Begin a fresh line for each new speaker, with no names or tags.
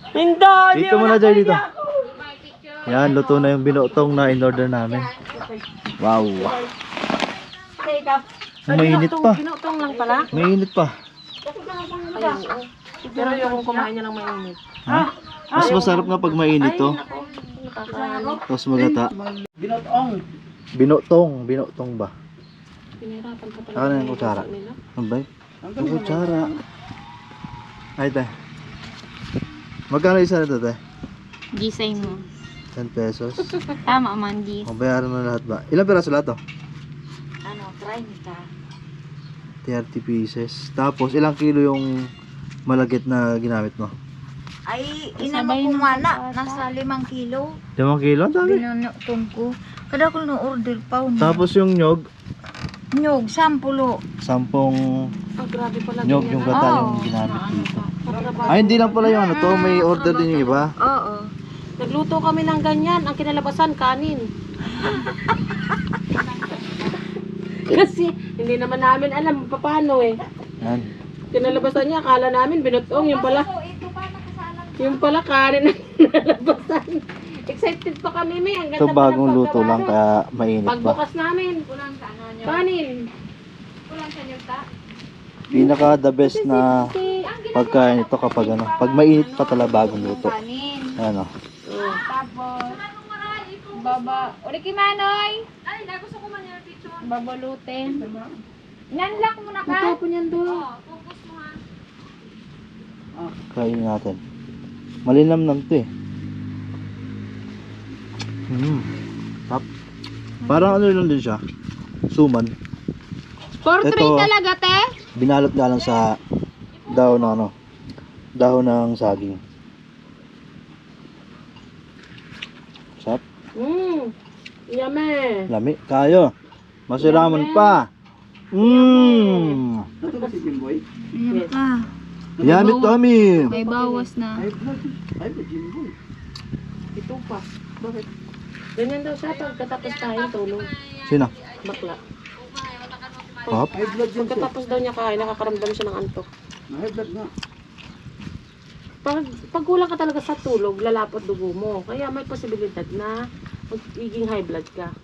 Hindi.
Dito muna dyan dito. Yan, luto na yung binutong na in-order namin. Wow. Mainit pa.
Binutong lang pala.
Mainit pa.
Pero yung kumain niya ng mainit.
Ha? Mas masarap nga pag mainit to. Tapos magata. Binutong ba?
Pinahirapan pa
Saka na yung kutsara. Ano ba? Yung kutsara. Ay, te. Magkano isa na ito, te?
Gisay mo.
10 pesos.
Tama man, Gis.
Mabayaran mo na lahat ba? Ilang peraso lahat to?
Ano, 30.
30 pieces. Tapos ilang kilo yung malagit na ginamit mo?
Ay, inano ko nga na, nasa 5 kilo.
5 kilo? Ang dami.
Binunutong ko. Kada ko na-order pa.
Tapos yung nyog,
Nyog, 10.
10
Grabe pala.
nyog yung gata yung ginamit dito. Ay, hindi lang pala yung ano to. May order din yung iba.
Oo.
Nagluto kami ng ganyan. Ang kinalabasan, kanin. Kasi hindi naman namin alam paano eh.
Yan.
Kinalabasan niya, akala namin binutong. Yung pala kanin ang kinalabasan. Excited pa kami, may. Ang ganda
Ito
pa ng
bagong luto
paggawa
lang
nun.
kaya mainit pa.
Pagbukas namin, kanin.
Pinaka the best na pagkain ito kapag ano, pag mainit pa talaga bagong luto. Ano.
Tapos, baba. Uli kay Manoy. Ay, gusto ko man yung picture. Babalutin. Nanlock mo na ka.
Matapon yan doon.
Kainin natin. Malinamnam to eh. Tap. Parang ano lang din siya. Suman.
Portrait
Ito.
talaga, te.
Binalot nga lang sa dahon ng ano. Dahon ng saging. Sarap.
Yummy.
Lami. Kayo. Masiraman pa.
Ayan pa.
Yummy tummy.
May bawas na.
Ito pa. Bakit? Ganyan daw siya pagkatapos tayo tulog.
Sino?
Bakla.
Hop.
Pagkatapos daw niya kain, nakakaramdam siya ng antok. Pag kulang ka talaga sa tulog, lalapot dugo mo. Kaya may posibilidad na magiging high blood ka.